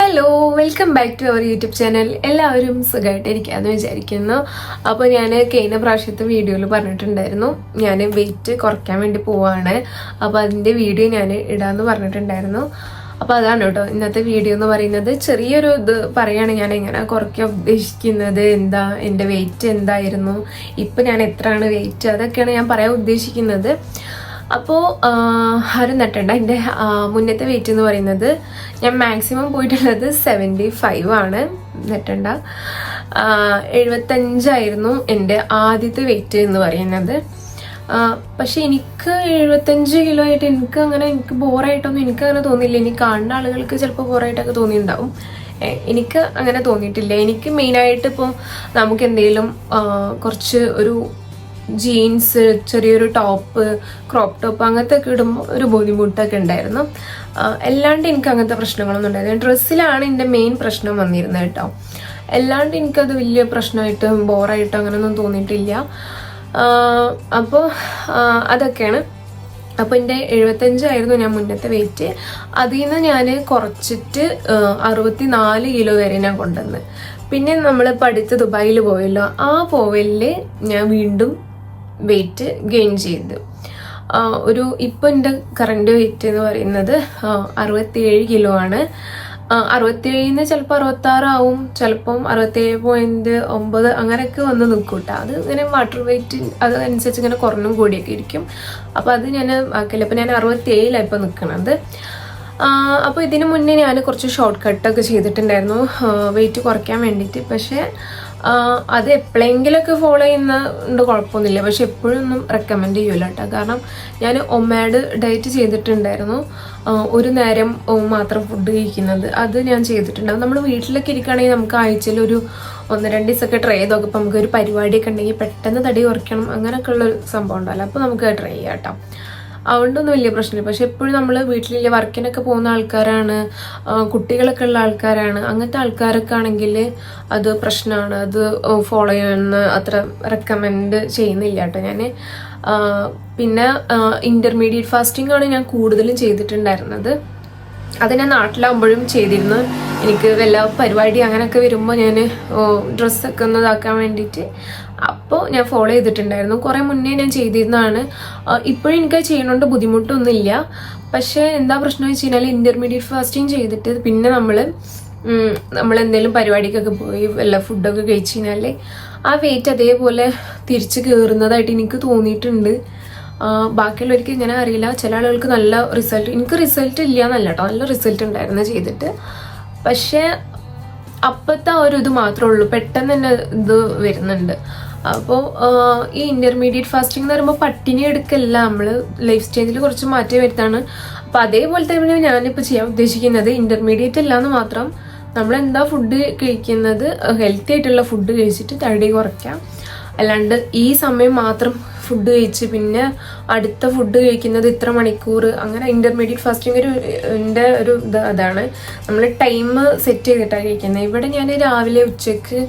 Hello, welcome back to our YouTube channel. എല്ലാവരും സുഖമായിട്ടിരിക്കാമെന്ന് വിചാരിക്കുന്നു. അപ്പോൾ ഞാൻ കഴിഞ്ഞ പ്രാവശ്യത്തെ വീഡിയോയിൽ പറഞ്ഞിട്ടുണ്ടായിരുന്നു ഞാൻ വെയിറ്റ് കുറയ്ക്കാൻ വേണ്ടി പോവാണ്. അപ്പോൾ അതിൻ്റെ വീഡിയോ ഞാൻ ഇടാമെന്ന് പറഞ്ഞിട്ടുണ്ടായിരുന്നു. അപ്പോൾ അതാണ് കേട്ടോ ഇന്നത്തെ വീഡിയോ എന്ന് പറയുന്നത്. ചെറിയൊരു ഇത് പറയുകയാണ്, ഞാൻ എങ്ങനെ കുറയ്ക്കാൻ ഉദ്ദേശിക്കുന്നത്, എന്താ എൻ്റെ വെയിറ്റ് എന്തായിരുന്നു, ഇപ്പം ഞാൻ എത്രയാണ് വെയിറ്റ്, അതൊക്കെയാണ് ഞാൻ പറയാൻ ഉദ്ദേശിക്കുന്നത്. അപ്പോൾ ആരും നട്ടണ്ട. എൻ്റെ മുന്നത്തെ വെയിറ്റ് എന്ന് പറയുന്നത് ഞാൻ മാക്സിമം പോയിട്ടുള്ളത് 75 ആണ്. നെട്ടണ്ട, 75 എൻ്റെ ആദ്യത്തെ വെയിറ്റ് എന്ന് പറയുന്നത്. പക്ഷെ എനിക്ക് 75 കിലോ ആയിട്ട് എനിക്ക് ബോറായിട്ടൊന്നും എനിക്കങ്ങനെ തോന്നിയില്ല. എനിക്ക് കാണുന്ന ആളുകൾക്ക് ചിലപ്പോൾ ബോറായിട്ടൊക്കെ തോന്നിയിട്ടുണ്ടാവും. എനിക്ക് അങ്ങനെ തോന്നിയിട്ടില്ല. എനിക്ക് മെയിനായിട്ട് ഇപ്പോൾ നമുക്ക് എന്തെങ്കിലും കുറച്ച് ഒരു ജീൻസ്, ചെറിയൊരു ടോപ്പ്, ക്രോപ്പ് ടോപ്പ് അങ്ങനത്തെ ഒക്കെ ഇടുമ്പോൾ ഒരു ബുദ്ധിമുട്ടൊക്കെ ഉണ്ടായിരുന്നു. അല്ലാണ്ട് എനിക്ക് അങ്ങനത്തെ പ്രശ്നങ്ങളൊന്നും ഉണ്ടായിരുന്നു. ഡ്രസ്സിലാണ് എൻ്റെ മെയിൻ പ്രശ്നം വന്നിരുന്നത് കേട്ടോ. അല്ലാണ്ട് എനിക്കത് വലിയ പ്രശ്നമായിട്ട് ബോറായിട്ടോ അങ്ങനെയൊന്നും തോന്നിയിട്ടില്ല. അപ്പോൾ അതൊക്കെയാണ്. അപ്പോൾ എൻ്റെ 75 ഞാൻ മുന്നത്തെ വെയിറ്റ്. അതിൽ നിന്ന് ഞാൻ കുറച്ചിട്ട് 64 കിലോ വരെ ഞാൻ കൊണ്ടുവന്ന്. പിന്നെ നമ്മൾ പഠിത്ത് ദുബായിൽ പോയല്ലോ, ആ പോവലിൽ ഞാൻ വീണ്ടും വെയിറ്റ് ഗെയിൻ ചെയ്ത് ഇപ്പോൾ എൻ്റെ കറണ്ട് വെയിറ്റ് എന്ന് പറയുന്നത് 67 കിലോ ആണ്. 67 ചിലപ്പോൾ 66 ആവും, ചിലപ്പം 67.9 അങ്ങനെയൊക്കെ വന്ന് നിൽക്കൂട്ട. അത് ഇങ്ങനെ വാട്ടർ വെയിറ്റ് അതനുസരിച്ച് ഇങ്ങനെ കുറഞ്ഞും കൂടിയൊക്കെ ഇരിക്കും. അപ്പോൾ അത് ഞാൻ ആക്കില്ല. അപ്പോൾ ഞാൻ 67 ഇപ്പോൾ നിൽക്കണത്. അപ്പോൾ ഇതിനു മുന്നേ ഞാൻ കുറച്ച് ഷോർട്ട് കട്ടൊക്കെ ചെയ്തിട്ടുണ്ടായിരുന്നു വെയിറ്റ് കുറയ്ക്കാൻ വേണ്ടിയിട്ട്. പക്ഷേ അത് എപ്പോഴെങ്കിലൊക്കെ ഫോളോ ചെയ്യുന്നുണ്ട്, കുഴപ്പമൊന്നുമില്ല. പക്ഷെ എപ്പോഴൊന്നും റെക്കമെൻഡ് ചെയ്യൂല കേട്ടോ. കാരണം ഞാൻ ഒമാഡ് ഡയറ്റ് ചെയ്തിട്ടുണ്ടായിരുന്നു, ഒരു നേരം മാത്രം ഫുഡ് കഴിക്കുന്നത്. അത് ഞാൻ ചെയ്തിട്ടുണ്ടാവും. നമ്മൾ വീട്ടിലൊക്കെ ഇരിക്കുകയാണെങ്കിൽ നമുക്ക് ആഴ്ചയിൽ ഒരു 1-2 ദിവസമൊക്കെ ട്രൈ ചെയ്തൊക്കെ. ഇപ്പം നമുക്ക് ഒരു പരിപാടിയൊക്കെ ഉണ്ടെങ്കിൽ പെട്ടെന്ന് തടി കുറയ്ക്കണം അങ്ങനെയൊക്കെ ഉള്ളൊരു സംഭവം ഉണ്ടല്ലോ, അപ്പോൾ നമുക്ക് ട്രൈ ചെയ്യാം കേട്ടോ. അതുകൊണ്ടൊന്നും വലിയ പ്രശ്നമില്ല. പക്ഷെ എപ്പോഴും നമ്മൾ വീട്ടിലില്ല വർക്കിനൊക്കെ പോകുന്ന ആൾക്കാരാണ്, കുട്ടികളൊക്കെ ഉള്ള ആൾക്കാരാണ്, അങ്ങനത്തെ ആൾക്കാരൊക്കെ ആണെങ്കിൽ അത് പ്രശ്നമാണ്. അത് ഫോളോ ചെയ്യുന്ന അത്ര റെക്കമെൻഡ് ചെയ്യുന്നില്ല കേട്ടോ ഞാൻ. പിന്നെ ഇൻ്റർമീഡിയറ്റ് ഫാസ്റ്റിംഗ് ആണ് ഞാൻ കൂടുതലും ചെയ്തിട്ടുണ്ടായിരുന്നത്. അത് ഞാൻ നാട്ടിലാകുമ്പോഴും ചെയ്തിരുന്നു. എനിക്ക് വല്ല പരിപാടി അങ്ങനെയൊക്കെ വരുമ്പോൾ ഞാൻ ഡ്രസ്സൊക്കെ ഒന്ന് ഇതാക്കാൻ വേണ്ടിയിട്ട് അപ്പോൾ ഞാൻ ഫോളോ ചെയ്തിട്ടുണ്ടായിരുന്നു. കുറേ മുന്നേ ഞാൻ ചെയ്തിരുന്നതാണ്. ഇപ്പോഴും എനിക്ക് ചെയ്യണോണ്ട് ബുദ്ധിമുട്ടൊന്നുമില്ല. പക്ഷേ എന്താ പ്രശ്നം വെച്ച് കഴിഞ്ഞാൽ ഇൻ്റർമീഡിയറ്റ് ഫാസ്റ്റിംഗ് ചെയ്തിട്ട് പിന്നെ നമ്മൾ എന്തെങ്കിലും പരിപാടിക്കൊക്കെ പോയി വല്ല ഫുഡൊക്കെ കഴിച്ച് കഴിഞ്ഞാൽ ആ വെയിറ്റ് അതേപോലെ തിരിച്ച് കയറുന്നതായിട്ട് എനിക്ക് തോന്നിയിട്ടുണ്ട്. ബാക്കിയുള്ളവർക്ക് ഇങ്ങനെ അറിയില്ല. ചില ആളുകൾക്ക് നല്ല റിസൾട്ട്, എനിക്ക് റിസൾട്ട് ഇല്ല എന്നല്ല കേട്ടോ, നല്ല റിസൾട്ട് ഉണ്ടായിരുന്നു ചെയ്തിട്ട്. പക്ഷേ അപ്പോഴത്തെ ഒരു ഇത് മാത്രമേ ഉള്ളൂ, പെട്ടെന്ന് തന്നെ ഇത് വരുന്നുണ്ട്. അപ്പോൾ ഈ ഇൻ്റർമീഡിയറ്റ് ഫാസ്റ്റിംഗ് എന്ന് പറയുമ്പോൾ പട്ടിണി എടുക്കല്ല, നമ്മൾ ലൈഫ് സ്റ്റൈലിൽ കുറച്ച് മാറ്റം വരുത്താണ്. അപ്പോൾ അതേപോലെ തന്നെ ഞാനിപ്പോൾ ചെയ്യാൻ ഉദ്ദേശിക്കുന്നത് ഇൻ്റർമീഡിയറ്റ് അല്ല എന്ന് മാത്രം, നമ്മളെന്താ ഫുഡ് കഴിക്കുന്നത് ഹെൽത്തി ആയിട്ടുള്ള ഫുഡ് കഴിച്ചിട്ട് തടി കുറയ്ക്കാം. അല്ലാണ്ട് ഈ സമയം മാത്രം ഫുഡ് കഴിച്ച് പിന്നെ അടുത്ത ഫുഡ് കഴിക്കുന്നത് ഇത്ര മണിക്കൂർ അങ്ങനെ. ഇൻ്റർമീഡിയറ്റ് ഫാസ്റ്റിംഗ് ഒരു അതാണ്, നമ്മൾ ടൈം സെറ്റ് ചെയ്തിട്ടാണ് കഴിക്കുന്നത്. ഇവിടെ ഞാൻ രാവിലെ, ഉച്ചക്ക്,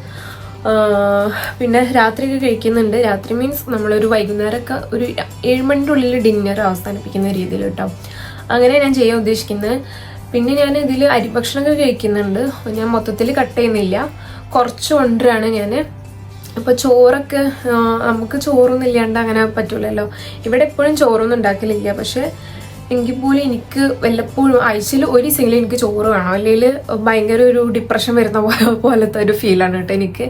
പിന്നെ രാത്രിയൊക്കെ കഴിക്കുന്നുണ്ട്. രാത്രി മീൻസ് നമ്മളൊരു വൈകുന്നേരമൊക്കെ ഒരു 7 മണിൻ്റെ ഉള്ളിൽ ഡിന്നർ അവസാനിപ്പിക്കുന്ന രീതിയിൽ കേട്ടോ. അങ്ങനെ ഞാൻ ചെയ്യാൻ ഉദ്ദേശിക്കുന്നത്. പിന്നെ ഞാൻ ഇതിൽ അരിഭക്ഷണമൊക്കെ കഴിക്കുന്നുണ്ട്. ഞാൻ മൊത്തത്തിൽ കട്ട് ചെയ്യുന്നില്ല, കുറച്ച് കൊണ്ടുവരാണ് ഞാൻ. അപ്പോൾ ചോറൊക്കെ നമുക്ക് ചോറൊന്നും ഇല്ലാണ്ട് അങ്ങനെ പറ്റൂലല്ലോ. ഇവിടെ എപ്പോഴും ചോറൊന്നും ഉണ്ടാക്കലില്ല. പക്ഷെ എങ്കിൽ പോലും എനിക്ക് വല്ലപ്പോഴും ആഴ്ചയിൽ ഒരു ദിവസമെങ്കിലും എനിക്ക് ചോറ് വേണം, അല്ലെങ്കിൽ ഭയങ്കര ഒരു ഡിപ്രഷൻ വരുന്ന പോലത്തെ ഒരു ഫീലാണ് കേട്ടോ എനിക്ക്.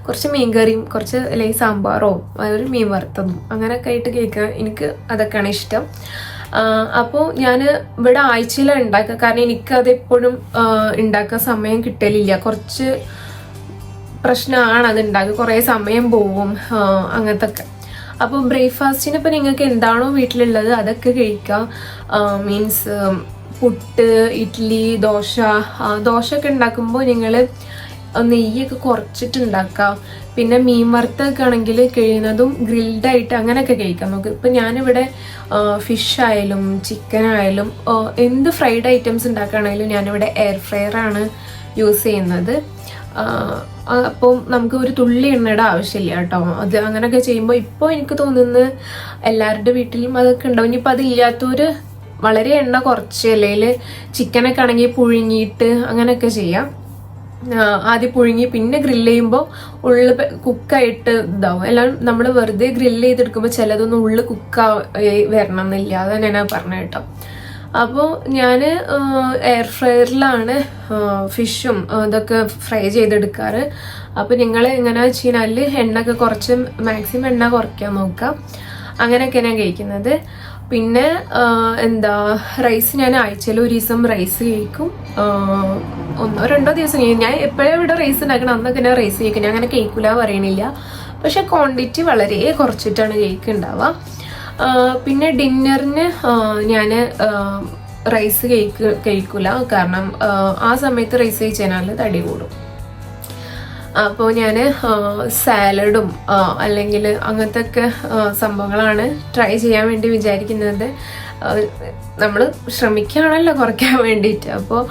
കുറച്ച് മീൻകറിയും കുറച്ച് അല്ലെങ്കിൽ സാമ്പാറോ ഒരു മീൻ വറുത്തതും അങ്ങനെയൊക്കെ ആയിട്ട് കഴിക്കാൻ എനിക്ക് അതൊക്കെയാണ് ഇഷ്ടം. അപ്പോൾ ഞാൻ ഇവിടെ ആഴ്ചയിലാണ് ഉണ്ടാക്കുക. കാരണം എനിക്കത് എപ്പോഴും ഉണ്ടാക്കാൻ സമയം കിട്ടലില്ല. കുറച്ച് പ്രശ്നമാണ് അത് ഉണ്ടാക്കുക, കുറേ സമയം പോവും അങ്ങനത്തെ ഒക്കെ. അപ്പോൾ ബ്രേക്ക്ഫാസ്റ്റിന് ഇപ്പോൾ നിങ്ങൾക്ക് എന്താണോ വീട്ടിലുള്ളത് അതൊക്കെ കഴിക്കാം. മീൻസ് പുട്ട്, ഇഡ്ഡലി, ദോശയൊക്കെ ഉണ്ടാക്കുമ്പോൾ നിങ്ങൾ നെയ്യൊക്കെ കുറച്ചിട്ട് ഉണ്ടാക്കാം. പിന്നെ മീൻ വറുത്തൊക്കെ ആണെങ്കിൽ കഴിയുന്നതും ഗ്രിൽഡായിട്ട് അങ്ങനെയൊക്കെ കഴിക്കാം നമുക്ക്. ഇപ്പം ഞാനിവിടെ ഫിഷ് ആയാലും ചിക്കൻ ആയാലും എന്ത് ഫ്രൈഡ് ഐറ്റംസ് ഉണ്ടാക്കുകയാണെങ്കിലും ഞാനിവിടെ എയർ ഫ്രയറാണ് യൂസ് ചെയ്യുന്നത്. അപ്പം നമുക്ക് ഒരു തുള്ളി എണ്ണയുടെ ആവശ്യമില്ല കേട്ടോ. അത് അങ്ങനെയൊക്കെ ചെയ്യുമ്പോൾ ഇപ്പോൾ എനിക്ക് തോന്നുന്നത് എല്ലാവരുടെ വീട്ടിലും അതൊക്കെ ഉണ്ടാവും. ഇനിയിപ്പോൾ അതില്ലാത്തവർ വളരെ എണ്ണ കുറച്ച്, അല്ലെങ്കിൽ ചിക്കനൊക്കെ ആണെങ്കിൽ പുഴുങ്ങിയിട്ട് അങ്ങനെയൊക്കെ ചെയ്യാം. ആദ്യം പുഴുങ്ങി പിന്നെ ഗ്രില്ല് ചെയ്യുമ്പോൾ ഉള്ളു കുക്കായിട്ട് ഇതാവും. എല്ലാം നമ്മൾ വെറുതെ ഗ്രില്ല് ചെയ്തെടുക്കുമ്പോൾ ചിലതൊന്നും ഉള്ളു വരണം എന്നില്ല. അതാണ് ഞാൻ പറഞ്ഞത് കേട്ടോ. അപ്പോൾ ഞാൻ എയർ ഫ്രയറിലാണ് ഫിഷും ഇതൊക്കെ ഫ്രൈ ചെയ്തെടുക്കാറ്. അപ്പോൾ നിങ്ങൾ എങ്ങനെയാണെന്ന് വെച്ച് കഴിഞ്ഞാൽ എണ്ണയൊക്കെ കുറച്ച് മാക്സിമം എണ്ണ കുറയ്ക്കാൻ നോക്കാം. അങ്ങനെയൊക്കെ ഞാൻ കഴിക്കുന്നത്. പിന്നെ റൈസ് ഞാൻ ആഴ്ചയിൽ ഒരു ദിവസം റൈസ് കഴിക്കും. 1-2 ദിവസം ഞാൻ എപ്പോഴും ഇവിടെ റൈസ് ഉണ്ടാക്കണം അന്നൊക്കെ ഞാൻ റൈസ് കഴിക്കും. ഞാൻ അങ്ങനെ കേൾക്കില്ല പറയണില്ല, പക്ഷെ ക്വാണ്ടിറ്റി വളരെ കുറച്ചിട്ടാണ് കേക്ക് ഉണ്ടാവുക. പിന്നെ ഡിന്നറിന് ഞാൻ റൈസ് കഴിക്കില്ല, കാരണം ആ സമയത്ത് റൈസ് കഴിച്ച് കഴിഞ്ഞാൽ തടി കൂടും. അപ്പോൾ ഞാൻ സാലഡും അല്ലെങ്കിൽ അങ്ങനത്തെ ഒക്കെ സംഭവങ്ങളാണ് ട്രൈ ചെയ്യാൻ വേണ്ടി വിചാരിക്കുന്നത്. നമ്മൾ ശ്രമിക്കുകയാണല്ലോ കുറയ്ക്കാൻ വേണ്ടിയിട്ട്. അപ്പോൾ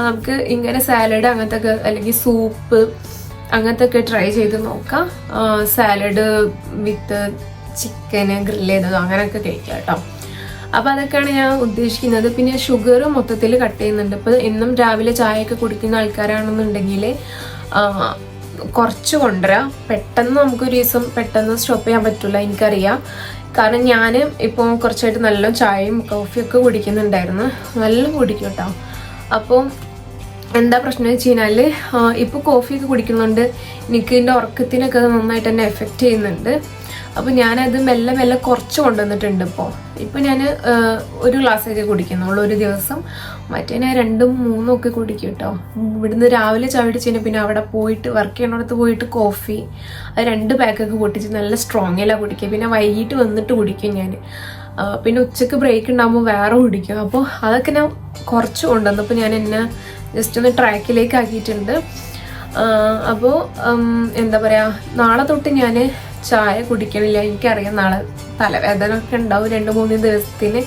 നമുക്ക് ഇങ്ങനെ സാലഡ് അങ്ങനത്തെ ഒക്കെ അല്ലെങ്കിൽ സൂപ്പ് അങ്ങനത്തെ ഒക്കെ ട്രൈ ചെയ്ത് നോക്കാം. സാലഡ് വിത്ത് ചിക്കന് ഗ്രില്ല് ചെയ്തതോ അങ്ങനെയൊക്കെ കഴിക്കാം കേട്ടോ. അപ്പോൾ അതൊക്കെയാണ് ഞാൻ ഉദ്ദേശിക്കുന്നത്. പിന്നെ ഷുഗർ മൊത്തത്തിൽ കട്ട് ചെയ്യുന്നുണ്ട്. ഇപ്പോൾ എന്നും രാവിലെ ചായയൊക്കെ കുടിക്കുന്ന ആൾക്കാരാണെന്നുണ്ടെങ്കിൽ കുറച്ച് കൊണ്ടുവരാം. പെട്ടെന്ന് നമുക്കൊരു ദിവസം പെട്ടെന്ന് സ്റ്റോപ്പ് ചെയ്യാൻ പറ്റില്ല, എനിക്കറിയാം. കാരണം ഞാൻ ഇപ്പോൾ കുറച്ചായിട്ട് നല്ല ചായയും കോഫിയൊക്കെ കുടിക്കുന്നുണ്ടായിരുന്നു, നല്ല കുടിക്കും കേട്ടോ. അപ്പോൾ എന്താ പ്രശ്നം വെച്ച് കഴിഞ്ഞാൽ ഇപ്പോൾ കോഫിയൊക്കെ കുടിക്കുന്നുണ്ട്, എനിക്ക് എൻ്റെ ഉറക്കത്തിനൊക്കെ നന്നായിട്ട് തന്നെ എഫക്റ്റ് ചെയ്യുന്നുണ്ട്. അപ്പോൾ ഞാനത് മെല്ലെ മെല്ലെ കുറച്ച് കൊണ്ടുവന്നിട്ടുണ്ട്. ഇപ്പോൾ ഞാൻ ഒരു ഗ്ലാസ്സൊക്കെ കുടിക്കുന്നുള്ളൂ ഒരു ദിവസം. മറ്റേ ഞാൻ 2-3 ഒക്കെ കുടിക്കും കേട്ടോ. ഇവിടുന്ന് രാവിലെ ചായ കുടിച്ചതിന് പിന്നെ അവിടെ പോയിട്ട് വർക്ക് ചെയ്യുന്നിടത്ത് പോയിട്ട് കോഫി അത് 2 പാക്കൊക്കെ പൊട്ടിച്ച് നല്ല സ്ട്രോങ്ങിലാണ് കുടിക്കുക. പിന്നെ വൈകിട്ട് വന്നിട്ട് കുടിക്കും ഞാൻ. പിന്നെ ഉച്ചക്ക് ബ്രേക്ക് ഉണ്ടാകുമ്പോൾ വേറെ കുടിക്കും. അപ്പോൾ അതൊക്കെ ഞാൻ കുറച്ച് കൊണ്ടുവന്നപ്പോൾ ഞാൻ എന്നെ ജസ്റ്റ് ഒന്ന് ട്രാക്കിലേക്ക് ആക്കിയിട്ടുണ്ട്. അപ്പോൾ എന്താ പറയുക, നാളെ തൊട്ട് ഞാൻ ചായ കുടിക്കണില്ല. എനിക്കറിയാം നാളെ തലവേദന ഒക്കെ ഉണ്ടാവും 2-3 ദിവസത്തിന്.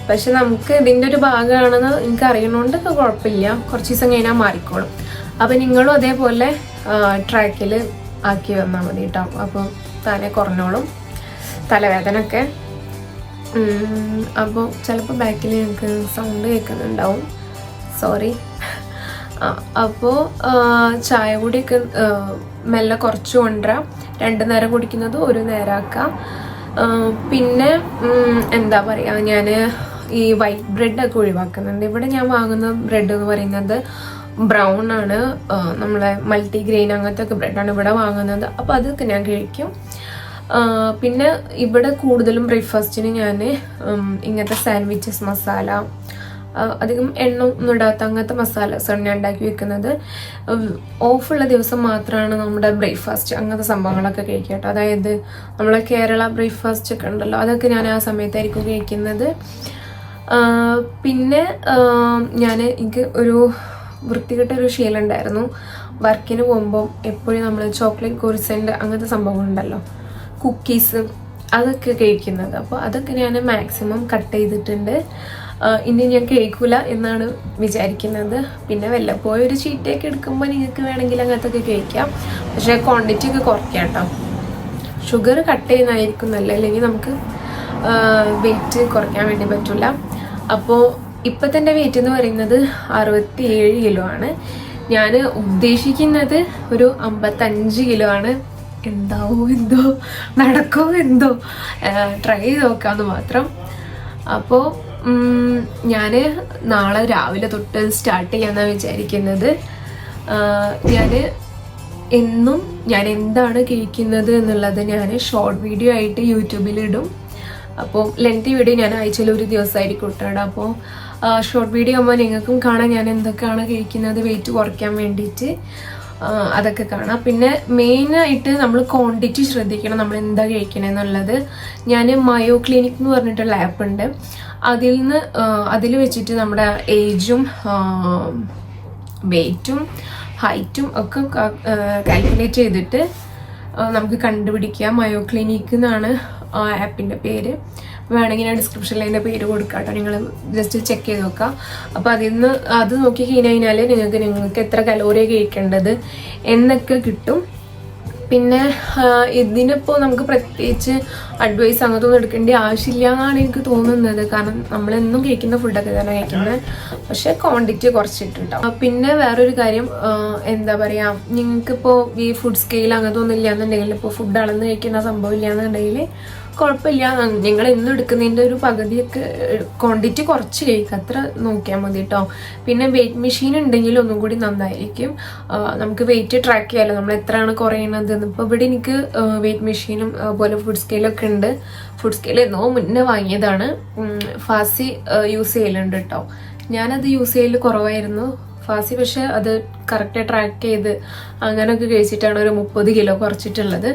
പക്ഷെ നമുക്ക് ഇതിൻ്റെ ഒരു ഭാഗമാണെന്ന് എനിക്ക് അറിയണോണ്ട് കുഴപ്പമില്ല, കുറച്ച് ദിവസം കഴിഞ്ഞാൽ മാറിക്കോളും. അപ്പം നിങ്ങളും അതേപോലെ ട്രാക്കിൽ ആക്കി വന്നാൽ മതി കേട്ടോ. അപ്പോൾ താനെ കുറഞ്ഞോളും തലവേദന ഒക്കെ. അപ്പോൾ ചിലപ്പോൾ ബാക്കിൽ ഞങ്ങൾക്ക് സൗണ്ട് കേൾക്കുന്നുണ്ടാവും, സോറി. അപ്പോൾ ചായ കൂടിയൊക്കെ മെല്ലെ കുറച്ച് കൊണ്ടുവരാം. 2 നേരം കുടിക്കുന്നത് 1 നേരം ആക്കാം. പിന്നെ എന്താ പറയുക, ഞാൻ ഈ വൈറ്റ് ബ്രെഡൊക്കെ ഒഴിവാക്കുന്നുണ്ട്. ഇവിടെ ഞാൻ വാങ്ങുന്ന ബ്രെഡ് എന്ന് പറയുന്നത് ബ്രൗൺ ആണ്, നമ്മളെ മൾട്ടിഗ്രെയിൻ അങ്ങനത്തെ ഒക്കെ ബ്രെഡാണ് ഇവിടെ വാങ്ങുന്നത്. അപ്പോൾ അതൊക്കെ ഞാൻ കഴിക്കും. പിന്നെ ഇവിടെ കൂടുതലും ബ്രേക്ക്ഫാസ്റ്റിന് ഞാൻ ഇങ്ങനത്തെ സാൻഡ്വിച്ചസ് മസാല, അധികം എണ്ണ ഒന്നും ഇടാത്ത അങ്ങനത്തെ മസാലസാണ് ഞാൻ ഉണ്ടാക്കി വെക്കുന്നത്. ഓഫുള്ള ദിവസം മാത്രമാണ് നമ്മുടെ ബ്രേക്ക്ഫാസ്റ്റ് അങ്ങനത്തെ സംഭവങ്ങളൊക്കെ കഴിക്കുക കേട്ടോ. അതായത് നമ്മളെ കേരള ബ്രേക്ക്ഫാസ്റ്റ് ഒക്കെ ഉണ്ടല്ലോ, അതൊക്കെ ഞാൻ ആ സമയത്തായിരിക്കും കഴിക്കുന്നത്. പിന്നെ എനിക്ക് ഒരു വൃത്തികെട്ട ഒരു ശീലം ഉണ്ടായിരുന്നു. വർക്കിന് പോകുമ്പോൾ എപ്പോഴും നമ്മൾ ചോക്ലേറ്റ് കോഴ്സൻ്റ് അങ്ങനത്തെ സംഭവങ്ങളുണ്ടല്ലോ, കുക്കീസ്, അതൊക്കെ കഴിക്കുന്നത്. അപ്പോൾ അതൊക്കെ ഞാൻ മാക്സിമം കട്ട് ചെയ്തിട്ടുണ്ട്. ഇനി ഞാൻ കഴിക്കില്ല എന്നാണ് വിചാരിക്കുന്നത്. പിന്നെ വല്ലപ്പോഴും ഒരു ചീറ്റയൊക്കെ എടുക്കുമ്പോൾ നിങ്ങൾക്ക് വേണമെങ്കിൽ അങ്ങനത്തെ ഒക്കെ കഴിക്കാം, പക്ഷേ ക്വാണ്ടിറ്റി ഒക്കെ കുറയ്ക്കാം കേട്ടോ. ഷുഗർ കട്ട് ചെയ്യുന്നതായിരിക്കും നല്ല, അല്ലെങ്കിൽ നമുക്ക് വെയിറ്റ് കുറയ്ക്കാൻ വേണ്ടി പറ്റില്ല. അപ്പോൾ ഇപ്പോഴത്തെ എൻ്റെ വെയിറ്റ് എന്ന് പറയുന്നത് 67 കിലോ ആണ്. ഞാൻ ഉദ്ദേശിക്കുന്നത് ഒരു 55 കിലോ ആണ്. എന്താവോ എന്തോ, നടക്കോ എന്തോ, ട്രൈ ചെയ്ത് നോക്കാമെന്ന് മാത്രം. അപ്പോൾ ഞാൻ നാളെ രാവിലെ തൊട്ട് സ്റ്റാർട്ട് ചെയ്യാമെന്നാണ് വിചാരിക്കുന്നത്. ഞാൻ എന്താണ് കഴിക്കുന്നത് എന്നുള്ളത് ഞാൻ ഷോർട്ട് വീഡിയോ ആയിട്ട് യൂട്യൂബിലിടും. അപ്പോൾ ലെങ്തി വീഡിയോ ഞാൻ ആഴ്ചയിൽ ഒരു ദിവസമായിരിക്കും ഇട്ടിടാം. അപ്പോൾ ഷോർട്ട് വീഡിയോ ആകുമ്പോൾ നിങ്ങൾക്കും കാണാം ഞാൻ എന്തൊക്കെയാണ് കഴിക്കുന്നത് വെയിറ്റ് കുറയ്ക്കാൻ വേണ്ടിയിട്ട്, അതൊക്കെ കാണാം. പിന്നെ മെയിനായിട്ട് നമ്മൾ ക്വാണ്ടിറ്റി ശ്രദ്ധിക്കണം, നമ്മൾ എന്താ കഴിക്കണമെന്നുള്ളത്. ഞാൻ മയോ ക്ലിനിക് എന്ന് പറഞ്ഞിട്ടുള്ള ആപ്പ് ഉണ്ട്, അതിൽ വെച്ചിട്ട് നമ്മുടെ ഏജും വെയിറ്റും ഹൈറ്റും ഒക്കെ കാൽക്കുലേറ്റ് ചെയ്തിട്ട് നമുക്ക് കണ്ടുപിടിക്കാം. മയോ ക്ലിനിക് എന്നാണ് ആപ്പിൻ്റെ പേര്. വേണമെങ്കിൽ ഞാൻ ഡിസ്ക്രിപ്ഷനിൽ അതിൻ്റെ പേര് കൊടുക്കാം കേട്ടോ, നിങ്ങൾ ജസ്റ്റ് ചെക്ക് ചെയ്ത് നോക്കാം. അപ്പോൾ അത് നോക്കി കഴിഞ്ഞാൽ നിങ്ങൾക്ക് എത്ര കലോറി കഴിക്കേണ്ടത് എന്നൊക്കെ കിട്ടും. പിന്നെ ഇതിനിപ്പോൾ നമുക്ക് പ്രത്യേകിച്ച് അഡ്വൈസ് അങ്ങനത്തെ ഒന്നും എടുക്കേണ്ട ആവശ്യമില്ല എന്നാണ് എനിക്ക് തോന്നുന്നത്. കാരണം നമ്മളെന്നും കഴിക്കുന്ന ഫുഡൊക്കെ തന്നെ കഴിക്കുന്നത്, പക്ഷേ ക്വാണ്ടിറ്റി കുറച്ചിട്ടുണ്ടാവും. പിന്നെ വേറൊരു കാര്യം, എന്താ പറയുക, നിങ്ങൾക്കിപ്പോൾ ഈ ഫുഡ് സ്കെയിൽ അങ്ങനത്തെ ഒന്നും ഇല്ലയെന്നുണ്ടെങ്കിൽ, ഇപ്പോൾ ഫുഡ് അളന്ന് കഴിക്കുന്ന സംഭവം ഇല്ലയെന്നുണ്ടെങ്കിൽ കുഴപ്പമില്ല. നിങ്ങൾ ഇന്നും എടുക്കുന്നതിൻ്റെ ഒരു പകുതിയൊക്കെ ക്വാണ്ടിറ്റി കുറച്ച് കഴിക്കുക, അത്ര നോക്കിയാൽ മതി കേട്ടോ. പിന്നെ വെയിറ്റ് മെഷീൻ ഉണ്ടെങ്കിൽ ഒന്നും കൂടി നന്നായിരിക്കും. നമുക്ക് വെയിറ്റ് ട്രാക്ക് ചെയ്യാമല്ലോ, നമ്മൾ എത്രയാണ് കുറയുന്നത്. ഇപ്പോൾ ഇവിടെ എനിക്ക് വെയിറ്റ് മെഷീനും അതുപോലെ ഫുഡ് സ്കെയിലൊക്കെ ഉണ്ട്. ഫുഡ് സ്കെയിൽ എന്നോ മുന്നേ വാങ്ങിയതാണ്. ഫാസി യൂസ് ചെയ്യലുണ്ട് കേട്ടോ. ഞാനത് യൂസ് ചെയ്യൽ കുറവായിരുന്നു ഫാസി, പക്ഷെ അത് കറക്റ്റ് ട്രാക്ക് ചെയ്ത് അങ്ങനെയൊക്കെ കഴിച്ചിട്ടാണ് ഒരു 30 കിലോ കുറച്ചിട്ടുള്ളത്.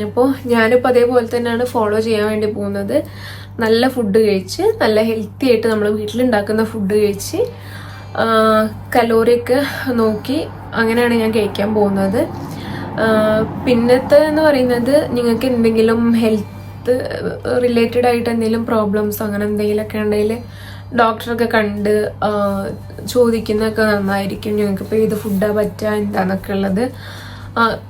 അപ്പോൾ ഞാനിപ്പോൾ അതേപോലെ തന്നെയാണ് ഫോളോ ചെയ്യാൻ വേണ്ടി പോകുന്നത്. നല്ല ഫുഡ് കഴിച്ച്, നല്ല ഹെൽത്തി ആയിട്ട് നമ്മൾ വീട്ടിലുണ്ടാക്കുന്ന ഫുഡ് കഴിച്ച്, കലോറിയൊക്കെ നോക്കി അങ്ങനെയാണ് ഞാൻ കഴിക്കാൻ പോകുന്നത്. പിന്നത്തെ എന്ന് പറയുന്നത്, നിങ്ങൾക്ക് എന്തെങ്കിലും ഹെൽത്ത് റിലേറ്റഡ് ആയിട്ട് എന്തെങ്കിലും പ്രോബ്ലംസ് അങ്ങനെ എന്തെങ്കിലുമൊക്കെ ഉണ്ടെങ്കിൽ ഡോക്ടറൊക്കെ കണ്ട് ചോദിക്കുന്നതൊക്കെ നന്നായിരിക്കും. ഞങ്ങൾക്കിപ്പോൾ ഏത് ഫുഡാണ് പറ്റുക എന്താണെന്നൊക്കെ ഉള്ളത്.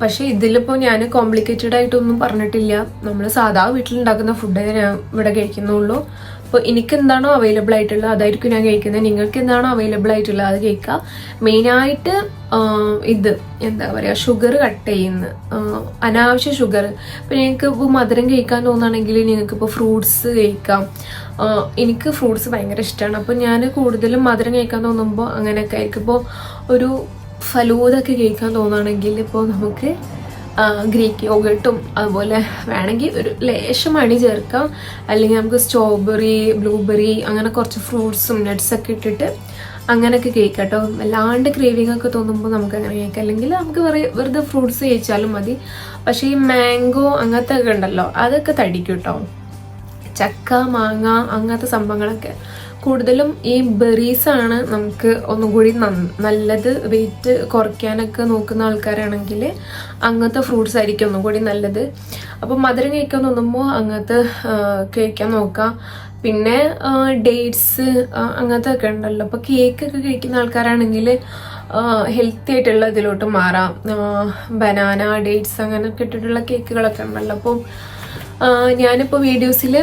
പക്ഷേ ഇതിലിപ്പോൾ ഞാൻ കോംപ്ലിക്കേറ്റഡ് ആയിട്ടൊന്നും പറഞ്ഞിട്ടില്ല. നമ്മൾ സാധാ വീട്ടിലുണ്ടാക്കുന്ന ഫുഡേ ഞാൻ ഇവിടെ കഴിക്കുന്നുള്ളൂ. അപ്പോൾ എനിക്ക് എന്താണോ അവൈലബിൾ ആയിട്ടുള്ളത് അതായിരിക്കും ഞാൻ കഴിക്കുന്നത്. നിങ്ങൾക്ക് എന്താണോ അവൈലബിൾ ആയിട്ടുള്ളത് അത് കഴിക്കുക. മെയിനായിട്ട് ഇത് എന്താ പറയുക, ഷുഗർ കട്ട് ചെയ്യുന്ന അനാവശ്യ ഷുഗർ. ഇപ്പോൾ നിങ്ങൾക്ക് ഇപ്പോൾ മധുരം കഴിക്കാൻ തോന്നുകയാണെങ്കിൽ നിങ്ങൾക്കിപ്പോൾ ഫ്രൂട്ട്സ് കഴിക്കാം. എനിക്ക് ഫ്രൂട്ട്സ് ഭയങ്കര ഇഷ്ടമാണ്. അപ്പോൾ ഞാൻ കൂടുതലും മധുരം കഴിക്കാൻ തോന്നുമ്പോൾ അങ്ങനെയൊക്കെ ആയിരിക്കും. ഇപ്പോൾ ഒരു ഫലൂദൊക്കെ കഴിക്കാൻ തോന്നുകയാണെങ്കിൽ ഇപ്പോൾ നമുക്ക് ഗ്രീക്ക് യോഗട്ടും അതുപോലെ വേണമെങ്കിൽ ഒരു ലേശം മണി ചേർക്കാം. അല്ലെങ്കിൽ നമുക്ക് സ്ട്രോബെറി, ബ്ലൂബെറി അങ്ങനെ കുറച്ച് ഫ്രൂട്ട്സും നട്ട്സൊക്കെ ഇട്ടിട്ട് അങ്ങനെയൊക്കെ കഴിക്കാം കേട്ടോ. വല്ലാണ്ട് ക്രേവിംഗ് ഒക്കെ തോന്നുമ്പോൾ നമുക്ക് അങ്ങനെ കഴിക്കാം. അല്ലെങ്കിൽ നമുക്ക് വെറുതെ ഫ്രൂട്ട്സ് കഴിച്ചാലും മതി. പക്ഷേ ഈ മാംഗോ അങ്ങനത്തെ ഒക്കെ ഉണ്ടല്ലോ, അതൊക്കെ തടിക്കും കേട്ടോ. ചക്ക, മാങ്ങ അങ്ങനത്തെ സംഭവങ്ങളൊക്കെ കൂടുതലും ഈ ബെറീസാണ് നമുക്ക് ഒന്നും കൂടി നല്ലത്. വെയിറ്റ് കുറയ്ക്കാനൊക്കെ നോക്കുന്ന ആൾക്കാരാണെങ്കിൽ അങ്ങനത്തെ ഫ്രൂട്ട്സ് ആയിരിക്കും ഒന്നും കൂടി നല്ലത്. അപ്പോൾ മധുരം കഴിക്കാൻ തോന്നുമ്പോൾ അങ്ങനത്തെ കഴിക്കാൻ നോക്കാം. പിന്നെ ഡേറ്റ്സ് അങ്ങനത്തെ ഒക്കെ ഉണ്ടല്ലോ. അപ്പോൾ കേക്കൊക്കെ കഴിക്കുന്ന ആൾക്കാരാണെങ്കിൽ ഹെൽത്തി ആയിട്ടുള്ള ഇതിലോട്ട് മാറാം. ബനാന, ഡേറ്റ്സ് അങ്ങനെയൊക്കെ ഇട്ടിട്ടുള്ള കേക്കുകളൊക്കെ ഉണ്ടല്ലോ. അപ്പോൾ ഞാനിപ്പോൾ വീഡിയോസിൽ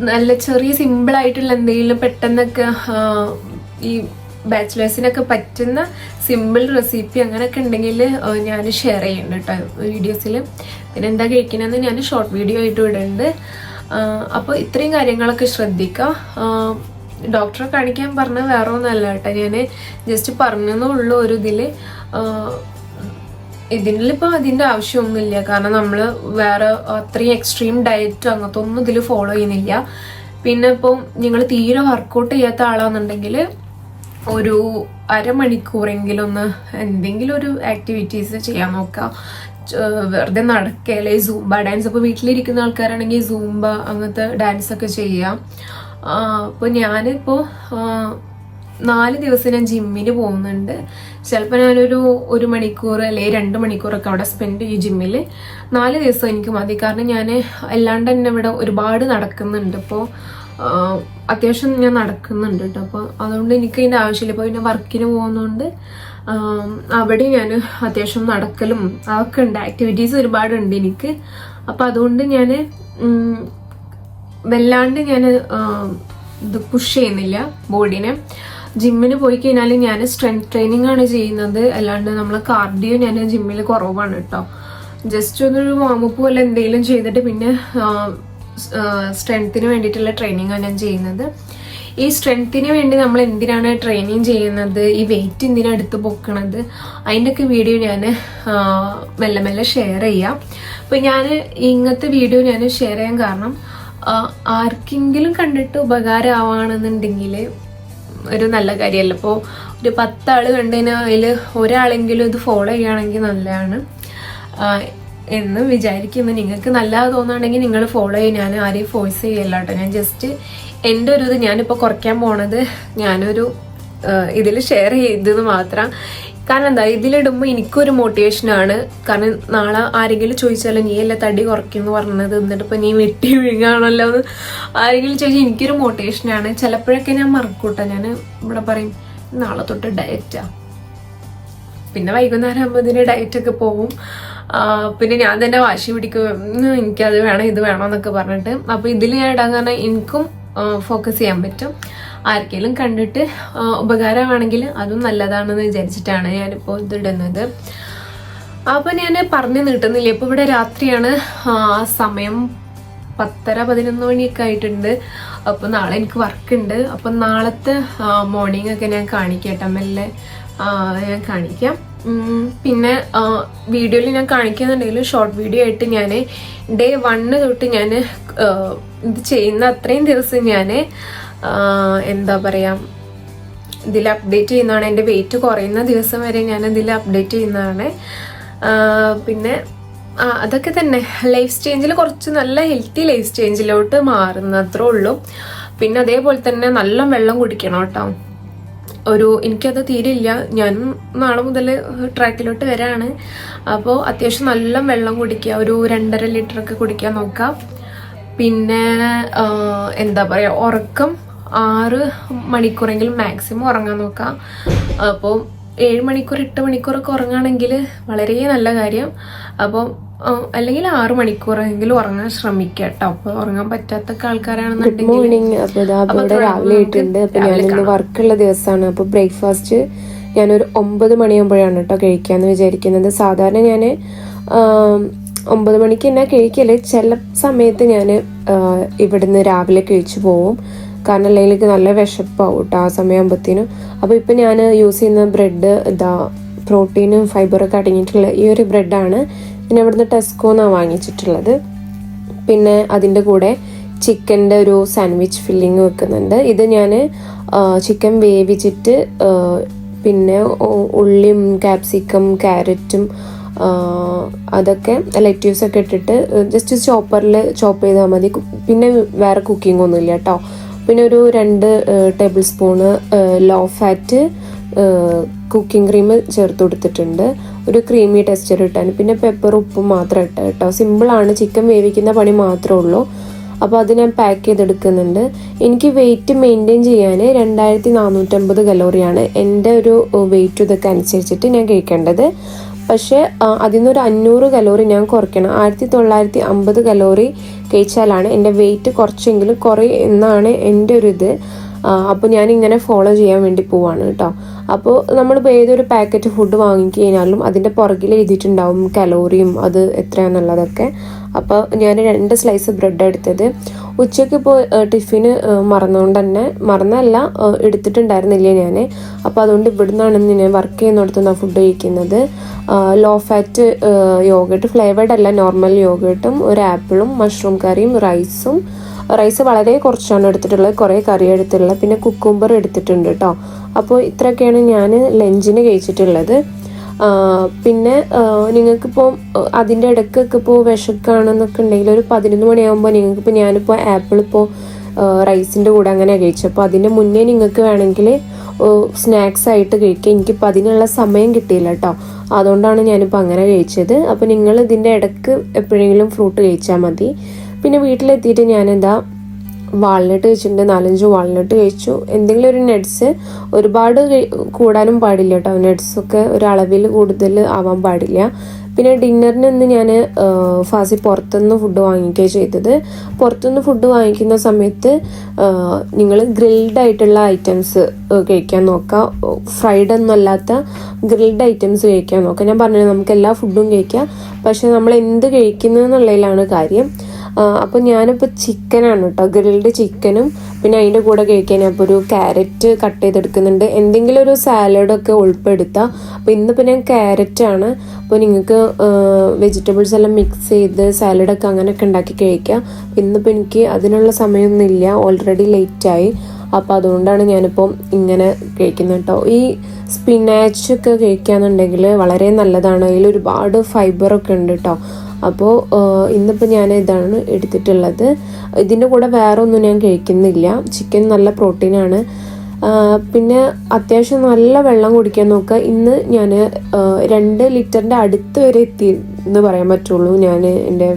നല്ല ചെറിയ സിമ്പിളായിട്ടുള്ള എന്തെങ്കിലും പെട്ടെന്നൊക്കെ ഈ ബാച്ചിലേഴ്സിനൊക്കെ പറ്റുന്ന സിമ്പിൾ റെസിപ്പി അങ്ങനെയൊക്കെ ഉണ്ടെങ്കിൽ ഞാൻ ഷെയർ ചെയ്യുന്നുണ്ട് കേട്ടോ വീഡിയോസിൽ. പിന്നെ എന്താ കഴിക്കണമെന്ന് ഞാൻ ഷോർട്ട് വീഡിയോ ആയിട്ട് ഇടുന്നുണ്ട്. അപ്പോൾ ഇത്രയും കാര്യങ്ങളൊക്കെ ശ്രദ്ധിക്കുക. ഡോക്ടറെ കാണിക്കാൻ പറഞ്ഞാൽ വേറെ ഒന്നല്ല കേട്ടോ, ഞാൻ ജസ്റ്റ് പറഞ്ഞെന്നുള്ളൂ ഒരു ഇതിൽ. ഇതിലിപ്പോൾ അതിൻ്റെ ആവശ്യമൊന്നുമില്ല. കാരണം നമ്മൾ വേറെ അത്രയും എക്സ്ട്രീം ഡയറ്റ് അങ്ങനത്തെ ഒന്നും ഇതിൽ ഫോളോ ചെയ്യുന്നില്ല. പിന്നെ ഇപ്പോൾ നിങ്ങൾ തീരെ വർക്കൗട്ട് ചെയ്യാത്ത ആളാണെന്നുണ്ടെങ്കിൽ ഒരു അരമണിക്കൂറെങ്കിലും ഒന്ന് എന്തെങ്കിലും ഒരു ആക്ടിവിറ്റീസ് ചെയ്യാൻ നോക്കുക. വെറുതെ നടക്കുക, അല്ലെങ്കിൽ സൂംബ ഡാൻസ്. ഇപ്പോൾ വീട്ടിലിരിക്കുന്ന ആൾക്കാരാണെങ്കിൽ സൂംബ അങ്ങനത്തെ ഡാൻസൊക്കെ ചെയ്യാം. അപ്പോൾ ഞാനിപ്പോൾ 4 ദിവസം ഞാൻ ജിമ്മിന് പോകുന്നുണ്ട്. ചിലപ്പോൾ ഞാനൊരു 1 മണിക്കൂർ അല്ലെങ്കിൽ 2 മണിക്കൂറൊക്കെ അവിടെ സ്പെൻഡ് ചെയ്യും ജിമ്മിൽ. 4 ദിവസം എനിക്ക് മതി. കാരണം ഞാൻ അല്ലാണ്ട് തന്നെ ഇവിടെ ഒരുപാട് നടക്കുന്നുണ്ട്. ഇപ്പോൾ അത്യാവശ്യം ഞാൻ നടക്കുന്നുണ്ട് കേട്ടോ. അപ്പോൾ അതുകൊണ്ട് എനിക്ക് അതിൻ്റെ ആവശ്യമില്ല. ഇപ്പോൾ പിന്നെ വർക്കിന് പോകുന്നതുകൊണ്ട് അവിടെ ഞാൻ അത്യാവശ്യം നടക്കലും അതൊക്കെ ഉണ്ട്. ആക്ടിവിറ്റീസ് ഒരുപാടുണ്ട് എനിക്ക്. അപ്പോൾ അതുകൊണ്ട് ഞാൻ വല്ലാണ്ട് ഞാൻ ഇത് പുഷ് ചെയ്യുന്നില്ല ബോഡീനെ. ജിമ്മിന് പോയി കഴിഞ്ഞാൽ ഞാൻ സ്ട്രെങ്ത് ട്രെയിനിങ് ആണ് ചെയ്യുന്നത്. അല്ലാണ്ട് നമ്മൾ കാർഡിയോ ഞാൻ ജിമ്മിൽ കുറവാണ് കേട്ടോ. ജസ്റ്റ് ഒന്നൊരു വാമപ്പ് പോലെ എന്തെങ്കിലും ചെയ്തിട്ട് പിന്നെ സ്ട്രെങ്ത്തിന് വേണ്ടിയിട്ടുള്ള ട്രെയിനിങ്ങാണ് ഞാൻ ചെയ്യുന്നത്. ഈ സ്ട്രെങ്ത്തിന് വേണ്ടി നമ്മൾ എന്തിനാണ് ട്രെയിനിങ് ചെയ്യുന്നത്, ഈ വെയിറ്റ് എന്തിനാണ് എടുത്ത് പൊക്കണത്, അതിൻ്റെയൊക്കെ വീഡിയോ ഞാൻ മെല്ലെ മെല്ലെ ഷെയർ ചെയ്യാം. അപ്പോൾ ഞാൻ ഇങ്ങനത്തെ വീഡിയോ ഞാൻ ഷെയർ ചെയ്യാൻ കാരണം ആർക്കെങ്കിലും കണ്ടിട്ട് ഉപകാരമാവാണെന്നുണ്ടെങ്കിൽ ഒരു നല്ല കാര്യമല്ല. ഇപ്പോൾ ഒരു 10 ആൾ കണ്ടതിന് അതിൽ ഒരാളെങ്കിലും ഇത് ഫോളോ ചെയ്യുകയാണെങ്കിൽ നല്ലതാണ് എന്ന് വിചാരിക്കുന്നു. നിങ്ങൾക്ക് നല്ലത് തോന്നുകയാണെങ്കിൽ നിങ്ങൾ ഫോളോ ചെയ്യും. ഞാൻ ആരെയും ഫോഴ്സ് ചെയ്യല്ല കേട്ടോ. ഞാൻ ജസ്റ്റ് എൻ്റെ ഒരു ഇത് ഞാനിപ്പോൾ കുറയ്ക്കാൻ പോണത് ഞാനൊരു ഇതിൽ ഷെയർ ചെയ്തത് മാത്രം. കാരണം എന്താ, ഇതിലിടുമ്പോൾ എനിക്കൊരു മോട്ടിവേഷനാണ്. കാരണം നാളെ ആരെങ്കിലും ചോദിച്ചാലോ നീ അല്ല തടി കുറയ്ക്കുമെന്ന് പറഞ്ഞത്, എന്നിട്ട് ഇപ്പോൾ നീ വെട്ടി വീഴുകയാണല്ലോ എന്ന് ആരെങ്കിലും ചോദിച്ചാൽ എനിക്കൊരു മോട്ടിവേഷനാണ്. ചിലപ്പോഴൊക്കെ ഞാൻ മറക്കൂട്ടോ. ഞാൻ ഇവിടെ പറയും നാളെ തൊട്ട് ഡയറ്റാ, പിന്നെ വൈകുന്നേരം ആകുമ്പോൾ ഡയറ്റൊക്കെ പോവും. പിന്നെ ഞാൻ തന്നെ വാശി പിടിക്കും, എനിക്കത് വേണം ഇത് വേണം എന്നൊക്കെ പറഞ്ഞിട്ട്. അപ്പോൾ ഇതിൽ ഞാൻ ഇടാൻ കാരണം എനിക്കും ഫോക്കസ് ചെയ്യാൻ പറ്റും. ആർക്കെങ്കിലും കണ്ടിട്ട് ഉപകാരമാണെങ്കിൽ അതും നല്ലതാണെന്ന് വിചാരിച്ചിട്ടാണ് ഞാനിപ്പോൾ ഇതിടുന്നത്. അപ്പോൾ ഞാൻ പറഞ്ഞു നീട്ടുന്നില്ല. ഇപ്പോൾ ഇവിടെ രാത്രിയാണ്, സമയം 10-11 മണിയൊക്കെ ആയിട്ടുണ്ട്. അപ്പോൾ നാളെ എനിക്ക് വർക്ക് ഉണ്ട്. അപ്പം നാളത്തെ മോർണിംഗ് ഒക്കെ ഞാൻ കാണിക്കട്ടെ, മെല്ലെ ഞാൻ കാണിക്കാം. പിന്നെ വീഡിയോയിൽ ഞാൻ കാണിക്കുന്നുണ്ടെങ്കിലും ഷോർട്ട് വീഡിയോ ആയിട്ട് ഞാൻ ഡേ 1 തൊട്ട് ഞാൻ ഇത് ചെയ്യുന്ന അത്രയും ദിവസം ഞാൻ എന്താ പറയുക, ഇതിൽ അപ്ഡേറ്റ് ചെയ്യുന്നതാണ്. എൻ്റെ വെയിറ്റ് കുറയുന്ന ദിവസം വരെ ഞാൻ ഇതിൽ അപ്ഡേറ്റ് ചെയ്യുന്നതാണ്. പിന്നെ അതൊക്കെ തന്നെ ലൈഫ് സ്റ്റൈലിൽ കുറച്ച് നല്ല ഹെൽത്തി ലൈഫ് സ്റ്റൈലിലോട്ട് മാറുന്ന അത്രേ ഉള്ളൂ. പിന്നെ അതേപോലെ തന്നെ നല്ല വെള്ളം കുടിക്കണം കേട്ടോ. എനിക്കത് തീരില്ല. ഞാനും നാളെ മുതൽ ട്രാക്കിലോട്ട് വരാണ്. അപ്പോൾ അത്യാവശ്യം നല്ല വെള്ളം കുടിക്കുക, ഒരു 2.5 ലിറ്ററൊക്കെ കുടിക്കാൻ നോക്കാം. പിന്നെ എന്താ പറയുക, ഉറക്കം 6 മണിക്കൂറെങ്കിലും മാക്സിമം ഉറങ്ങാൻ നോക്കാം. അപ്പോൾ 7 മണിക്കൂർ 8 മണിക്കൂറൊക്കെ ഉറങ്ങുകയാണെങ്കിൽ വളരെ നല്ല കാര്യം. അപ്പോൾ അല്ലെങ്കിൽ 6 മണിക്കൂറെങ്കിലും ഉറങ്ങാൻ ശ്രമിക്കുക കേട്ടോ. അപ്പോൾ ഉറങ്ങാൻ പറ്റാത്ത ആൾക്കാരാണെന്നുണ്ടെങ്കിൽ മോർണിംഗ് അപ്പോൾ രാവിലെ ആയിട്ടുണ്ട്. അപ്പോൾ ഞാനിന്ന് വർക്കുള്ള ദിവസമാണ്. അപ്പോൾ ബ്രേക്ക്ഫാസ്റ്റ് ഞാനൊരു 9 മണിയാകുമ്പോഴാണ് കേട്ടോ കഴിക്കാമെന്ന് വിചാരിക്കുന്നത്. സാധാരണ ഞാൻ 9 മണിക്ക് തന്നെ കഴിക്കല്. ചില സമയത്ത് ഞാൻ ഇവിടുന്ന് രാവിലെ കഴിച്ചു പോവും, കാരണം അല്ലെങ്കിൽ എനിക്ക് നല്ല വിശപ്പാവും കേട്ടോ ആ സമയമാകുമ്പോഴത്തേനും. അപ്പോൾ ഇപ്പം ഞാൻ യൂസ് ചെയ്യുന്ന ബ്രെഡ് പ്രോട്ടീനും ഫൈബറൊക്കെ അടങ്ങിയിട്ടുള്ള ഈ ഒരു ബ്രെഡാണ്. പിന്നെ ഇവിടുന്ന് ടെസ്കോന്നാണ് വാങ്ങിച്ചിട്ടുള്ളത്. പിന്നെ അതിൻ്റെ കൂടെ ചിക്കൻ്റെ ഒരു സാൻഡ്വിച്ച് ഫില്ലിങ് വെക്കുന്നുണ്ട്. ഇത് ഞാൻ ചിക്കൻ വേവിച്ചിട്ട് പിന്നെ ഉള്ളിയും ക്യാപ്സിക്കം ക്യാരറ്റും അതൊക്കെ ലെറ്റ്യൂസൊക്കെ ഇട്ടിട്ട് ജസ്റ്റ് ചോപ്പറിൽ ചോപ്പ് ചെയ്താൽ മതി. പിന്നെ വേറെ കുക്കിംഗ് ഒന്നുമില്ല കേട്ടോ. പിന്നെ ഒരു 2 table spoon low fat cooking cream ചേർത്ത് കൊടുത്തിട്ടുണ്ട്, ഒരു ക്രീമി ടെക്സ്ചർ ഇട്ടാൻ. പിന്നെ പെപ്പർ ഉപ്പും മാത്രം ഇട്ട കേട്ടോ. സിമ്പിളാണ്, ചിക്കൻ വേവിക്കുന്ന പണി മാത്രമേ ഉള്ളൂ. അപ്പോൾ അത് ഞാൻ പാക്ക് ചെയ്തെടുക്കുന്നുണ്ട്. എനിക്ക് വെയിറ്റ് മെയിൻറ്റെയിൻ ചെയ്യാൻ 2450 കലോറിയാണ് എൻ്റെ ഒരു വെയിറ്റ് ഇതൊക്കെ അനുസരിച്ചിട്ട് ഞാൻ കഴിക്കേണ്ടത്. പക്ഷേ അതിൽ നിന്നൊരു 500 കലോറി ഞാൻ കുറയ്ക്കണം. 1950 കലോറി കഴിച്ചാലാണ് എൻ്റെ വെയിറ്റ് കുറച്ചെങ്കിലും കുറയും എന്നാണ് എൻ്റെ ഒരു ഇത്. അപ്പോൾ ഞാനിങ്ങനെ ഫോളോ ചെയ്യാൻ വേണ്ടി പോവാണ് കേട്ടോ. അപ്പോൾ നമ്മളിപ്പോൾ ഏതൊരു പാക്കറ്റ് ഫുഡ് വാങ്ങിക്കഴിഞ്ഞാലും അതിൻ്റെ പുറകിൽ എഴുതിയിട്ടുണ്ടാവും കലോറിയും അത് എത്രയാണെന്നുള്ളതൊക്കെ. അപ്പോൾ ഞാൻ 2 സ്ലൈസ് ബ്രെഡ് എടുത്തത്. ഉച്ചയ്ക്ക് ഇപ്പോൾ ടിഫിന് മറന്നല്ല എടുത്തിട്ടുണ്ടായിരുന്നില്ല ഞാൻ. അപ്പോൾ അതുകൊണ്ട് ഇവിടുന്നാണ് ഞാൻ വർക്ക് ചെയ്യുന്നിടത്തുനിന്ന് ഫുഡ് കഴിക്കുന്നത്. ലോ ഫാറ്റ് യോഗട്ട്, ഫ്ലേവേർഡ് അല്ല, നോർമൽ യോഗട്ടും ഒരു ആപ്പിളും മഷ്റൂം കറിയും റൈസ് വളരെ കുറച്ചാണ് എടുത്തിട്ടുള്ളത്, കുറേ കറി എടുത്തിട്ടുള്ളത്. പിന്നെ കുക്കുംബർ എടുത്തിട്ടുണ്ട് കേട്ടോ. അപ്പോൾ ഇത്രയൊക്കെയാണ് ഞാൻ ലഞ്ചിന് കഴിച്ചിട്ടുള്ളത്. പിന്നെ നിങ്ങൾക്കിപ്പോൾ അതിൻ്റെ ഇടയ്ക്കൊക്കെ ഇപ്പോൾ വിശക്കാണെന്നൊക്കെ ഉണ്ടെങ്കിൽ ഒരു 11 മണിയാകുമ്പോൾ നിങ്ങൾക്കിപ്പോൾ ഞാനിപ്പോൾ ആപ്പിളിപ്പോൾ റൈസിൻ്റെ കൂടെ അങ്ങനെ കഴിച്ചു. അപ്പോൾ അതിൻ്റെ മുന്നേ നിങ്ങൾക്ക് വേണമെങ്കിൽ സ്നാക്സ് ആയിട്ട് കഴിക്കുക. എനിക്കിപ്പോൾ അതിനുള്ള സമയം കിട്ടിയില്ല കേട്ടോ, അതുകൊണ്ടാണ് ഞാനിപ്പോൾ അങ്ങനെ കഴിച്ചത്. അപ്പോൾ നിങ്ങൾ ഇതിൻ്റെ ഇടയ്ക്ക് എപ്പോഴെങ്കിലും ഫ്രൂട്ട് കഴിച്ചാൽ മതി. പിന്നെ വീട്ടിലെത്തിയിട്ട് ഞാനെന്താ വാൾനട്ട് കഴിച്ചിട്ടുണ്ട്, 4-5 വാൾനട്ട് കഴിച്ചു. എന്തെങ്കിലും ഒരു നട്ട്സ്, ഒരുപാട് കൂടാനും പാടില്ല കേട്ടോ. നട്ട്സൊക്കെ ഒരളവിൽ കൂടുതൽ ആവാൻ പാടില്ല. പിന്നെ ഡിന്നറിന് ഇന്ന് ഞാൻ പുറത്തുനിന്ന് ഫുഡ് വാങ്ങിക്കുകയാണ് ചെയ്തത്. പുറത്തുനിന്ന് ഫുഡ് വാങ്ങിക്കുന്ന സമയത്ത് നിങ്ങൾ ഗ്രിൽഡ് ആയിട്ടുള്ള ഐറ്റംസ് കഴിക്കാൻ നോക്കുക. ഫ്രൈഡ് ഒന്നും അല്ലാത്ത ഗ്രിൽഡ് ഐറ്റംസ് കഴിക്കാൻ നോക്കുക. ഞാൻ പറഞ്ഞത് നമുക്ക് എല്ലാ ഫുഡും കഴിക്കാം, പക്ഷെ നമ്മൾ എന്ത് കഴിക്കുന്നു എന്നുള്ളതിലാണ് കാര്യം. അപ്പോൾ ഞാനിപ്പോൾ ചിക്കനാണ് കേട്ടോ, ഗ്രിൽഡ് ചിക്കനും പിന്നെ അതിൻ്റെ കൂടെ കഴിക്കാൻ അപ്പോൾ ഒരു ക്യാരറ്റ് കട്ട് ചെയ്തെടുക്കുന്നുണ്ട്. എന്തെങ്കിലും ഒരു സാലഡൊക്കെ ഉൾപ്പെടുത്താം. അപ്പോൾ ഇന്നിപ്പോൾ ഞാൻ ക്യാരറ്റാണ്. അപ്പോൾ നിങ്ങൾക്ക് വെജിറ്റബിൾസ് എല്ലാം മിക്സ് ചെയ്ത് സാലഡൊക്കെ അങ്ങനെയൊക്കെ ഉണ്ടാക്കി കഴിക്കാം. ഇന്നിപ്പോൾ എനിക്ക് അതിനുള്ള സമയമൊന്നുമില്ല, ഓൾറെഡി ലേറ്റായി. അപ്പോൾ അതുകൊണ്ടാണ് ഞാനിപ്പോൾ ഇങ്ങനെ കഴിക്കുന്നത് കേട്ടോ. ഈ സ്പിനാച്ചൊക്കെ കഴിക്കുകയാണെന്നുണ്ടെങ്കിൽ വളരെ നല്ലതാണ്, അതിൽ ഒരുപാട് ഫൈബറൊക്കെ ഉണ്ട് കേട്ടോ. അപ്പോൾ ഇന്നിപ്പോൾ ഞാൻ ഇതാണ് എടുത്തിട്ടുള്ളത്. ഇതിൻ്റെ കൂടെ വേറെ ഒന്നും ഞാൻ കഴിക്കുന്നില്ല. ചിക്കൻ നല്ല പ്രോട്ടീനാണ്. പിന്നെ അത്യാവശ്യം നല്ല വെള്ളം കുടിക്കാൻ നോക്കുക. ഇന്ന് ഞാൻ 2 ലിറ്ററിൻ്റെ അടുത്ത് വരെ എത്തി എന്ന് പറയാൻ പറ്റുള്ളൂ ഞാൻ എൻ്റെ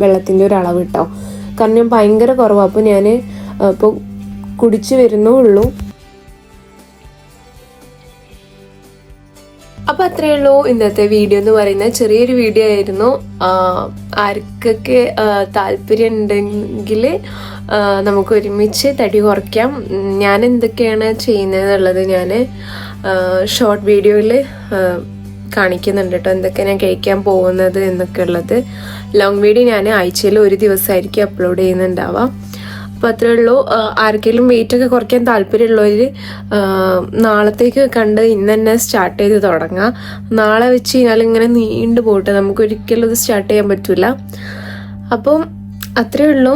വെള്ളത്തിൻ്റെ ഒരു അളവ് കേട്ടോ. കാരണം ഞാൻ ഭയങ്കര കുറവാണ്. അപ്പോൾ ഞാൻ ഇപ്പോൾ കുടിച്ച് വരുന്നേ ഉള്ളൂ. അപ്പോൾ അത്രയേ ഉള്ളൂ ഇന്നത്തെ വീഡിയോ എന്ന് പറയുന്നത്. ചെറിയൊരു വീഡിയോ ആയിരുന്നു. ആർക്കൊക്കെ താല്പര്യം ഉണ്ടെങ്കിൽ നമുക്ക് ഒരുമിച്ച് തടി കുറയ്ക്കാം. ഞാൻ എന്തൊക്കെയാണ് ചെയ്യുന്നതെന്നുള്ളത് ഞാൻ ഷോർട്ട് വീഡിയോയിൽ കാണിക്കുന്നുണ്ട് കേട്ടോ, എന്തൊക്കെ ഞാൻ കഴിക്കാൻ പോകുന്നത് എന്നൊക്കെ ഉള്ളത്. ലോങ് വീഡിയോ ഞാൻ ആഴ്ചയിൽ ഒരു ദിവസമായിരിക്കും അപ്ലോഡ് ചെയ്യുന്നുണ്ടാവാം. അപ്പോൾ അത്രേ ഉള്ളൂ. ആർക്കെങ്കിലും വെയിറ്റൊക്കെ കുറയ്ക്കാൻ താല്പര്യമുള്ളവർ നാളത്തേക്ക് കണ്ട് ഇന്ന് തന്നെ സ്റ്റാർട്ട് ചെയ്ത് തുടങ്ങാം. നാളെ വെച്ച് കഴിഞ്ഞാൽ ഇങ്ങനെ നീണ്ടു പോട്ടെ, നമുക്ക് ഒരിക്കലും ഇത് സ്റ്റാർട്ട് ചെയ്യാൻ പറ്റില്ല. അപ്പം അത്രേ ഉള്ളൂ.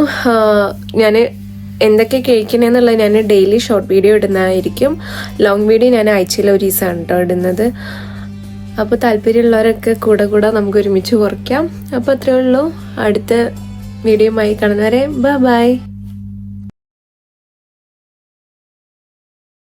ഞാൻ എന്തൊക്കെ കഴിക്കണമെന്നുള്ളത് ഞാൻ ഡെയിലി ഷോർട്ട് വീഡിയോ ഇടുന്നതായിരിക്കും. ലോങ് വീഡിയോ ഞാൻ ആഴ്ചയിൽ ഒരു ദിവസമാണ് കേട്ടോ ഇടുന്നത്. അപ്പോൾ താല്പര്യമുള്ളവരൊക്കെ കൂടെ നമുക്ക് ഒരുമിച്ച് കുറയ്ക്കാം. അപ്പോൾ അത്രേ ഉള്ളൂ. അടുത്ത വീഡിയോയുമായി കാണുന്നവരെ ബൈ.